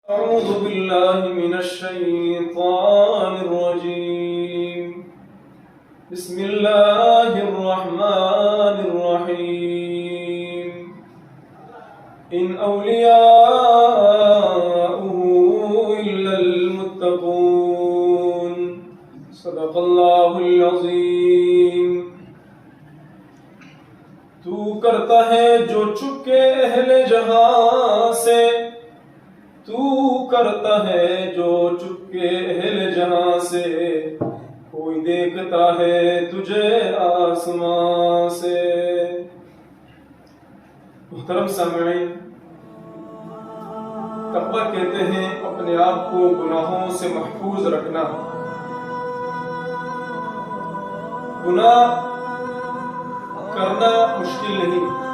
أعوذ بالله من الشيطان الرجيم. بسم الله الرحمن الرحيم. إن أولياؤه إلا المتقون. صدق الله العظيم. تو کرتا ہے جو چکے اہل جہاں سے، تو کرتا ہے جو چپکے اہل جہاں سے، کوئی دیکھتا ہے تجھے آسمان سے۔ محترم سامعین، تقویٰ کہتے ہیں اپنے آپ کو گناہوں سے محفوظ رکھنا۔ گناہ کرنا مشکل نہیں،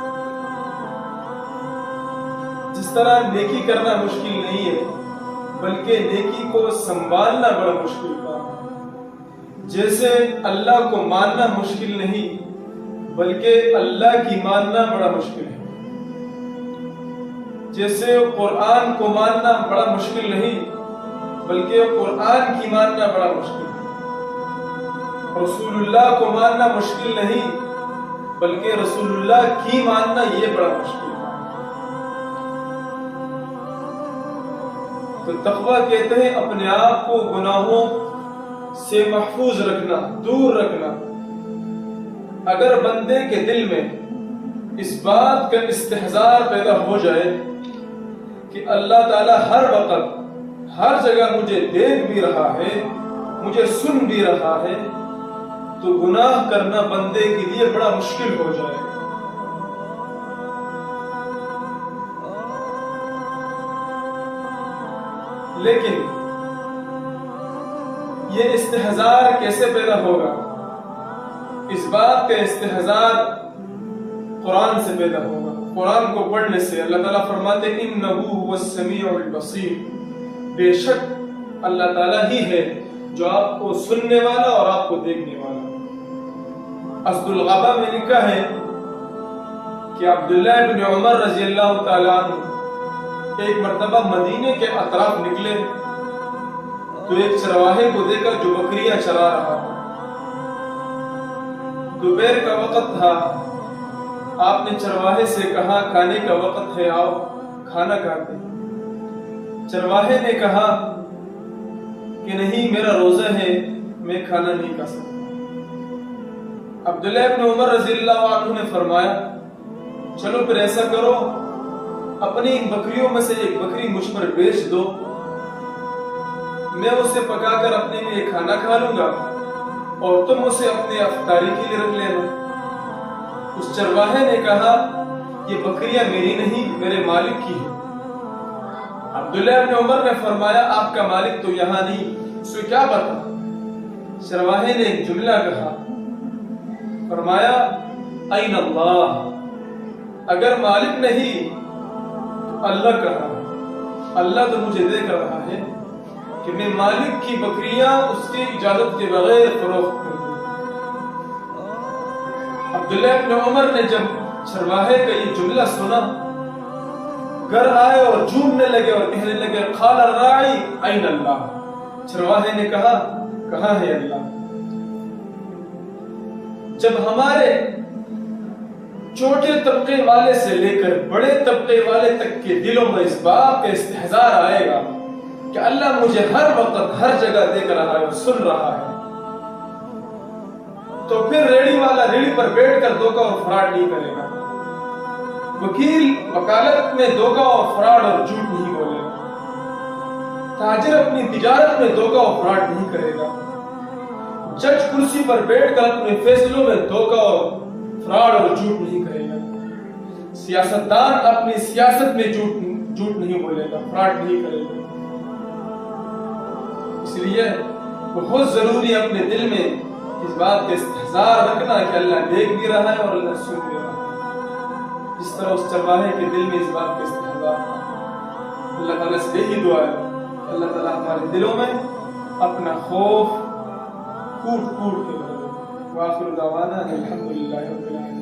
جس طرح نیکی کرنا مشکل نہیں ہے، بلکہ نیکی کو سنبھالنا بڑا مشکل کام ہے۔ جیسے اللہ کو ماننا مشکل نہیں، بلکہ اللہ کی ماننا بڑا مشکل ہے۔ جیسے قرآن کو ماننا بڑا مشکل نہیں، بلکہ قرآن کی ماننا بڑا مشکل ہے۔ رسول اللہ کو ماننا مشکل نہیں، بلکہ رسول اللہ کی ماننا یہ بڑا مشکل ہے۔ تو تقویٰ کہتے ہیں اپنے آپ کو گناہوں سے محفوظ رکھنا، دور رکھنا۔ اگر بندے کے دل میں اس بات کا استحضار پیدا ہو جائے کہ اللہ تعالیٰ ہر وقت ہر جگہ مجھے دیکھ بھی رہا ہے، مجھے سن بھی رہا ہے، تو گناہ کرنا بندے کے لیے بڑا مشکل ہو جائے گا۔ لیکن یہ استحضار کیسے پیدا ہوگا؟ اس بات کا استحضار قرآن سے پیدا ہوگا۔ قرآن کو پڑھنے سے اللہ تعالیٰ فرماتے ہیں اِنَّهُ هُوَ السَّمِيعُ الْبَصِيرُ، بے شک اللہ تعالیٰ ہی ہے جو آپ کو سننے والا اور آپ کو دیکھنے والا۔ اسد الغابہ میں لکھا ہے کہ عبداللہ بن عمر رضی اللہ تعالیٰ عنہ ایک مرتبہ مدینے کے اطراف نکلے تو ایک چرواہے کو دیکھا جو بکریاں چرا رہا تھا۔ دوپہر کا وقت تھا، آپ نے چرواہے سے کہا کھانے کا وقت ہے، آؤ کھانا کھاتے۔ چرواہے نے کہا کہ نہیں، میرا روزہ ہے، میں کھانا نہیں کھا سکتا۔ عبداللہ بن عمر رضی اللہ عنہ نے فرمایا چلو پھر ایسا کرو، اپنی بکریوں میں سے ایک بکری مجھ پر بیچ دو، میں اسے پکا کر اپنے لیے کھانا کھا لوں گا اور تم اسے اپنے افطاری کے لیے رکھ لینا۔ اس چرواہے نے کہا یہ بکریاں میری نہیں، میرے مالک کی ہیں۔ عبداللہ بن عمر نے فرمایا آپ کا مالک تو یہاں نہیں، اسے کیا بتا؟ چرواہے نے ایک جملہ کہا، فرمایا این اللہ، اگر مالک نہیں اللہ کہا، اللہ تو مجھے دیکھ رہا ہے کہ میں مالک کی بکریاں اس کی اجازت کے بغیر فروخت کر دوں۔ عبداللہ بن عمر نے جب چرواہے کا یہ جملہ سنا، گھر آئے اور جھومنے لگے اور کہنے لگے قال الراعی این اللہ، چرواہے نے کہا کہاں ہے اللہ؟ جب ہمارے چھوٹے طبقے والے سے لے کر بڑے طبقے والے تک کے دلوں میں اس بات کا استحضار آئے گا کہ اللہ مجھے ہر وقت ہر جگہ دیکھ رہا ہے اور سن رہا ہے، تو پھر ریڑھی والا ریڑھی پر بیٹھ کر دھوکہ اور فراڈ نہیں کرے گا، وکیل وکالت میں دھوکہ اور فراڈ اور جھوٹ نہیں بولے گا، تاجر اپنی تجارت میں دھوکہ اور فراڈ نہیں کرے گا، جج کرسی پر بیٹھ کر اپنے فیصلوں میں دھوکہ اور فراڈ اور جھوٹ نہیں کرے گا، سیاستدان اپنی سیاست میں جھوٹ نہیں بولے گا، فراڈ نہیں کرے گا۔ اس لیے بہت ضروری ہے اپنے دل میں اس بات کا استحضار رکھنا کہ اللہ دیکھ بھی رہا ہے اور اللہ سن بھی رہا ہے، جس طرح اس چرواہے کے دل میں اس بات کا استحضار ہے۔ اللہ تعالیٰ سے یہی دعا ہے کہ اللہ تعالیٰ ہمارے دلوں میں اپنا خوف کوٹ کوٹ کے بھر دے۔ وآخر دعوانا الحمدللہ رب العالمین۔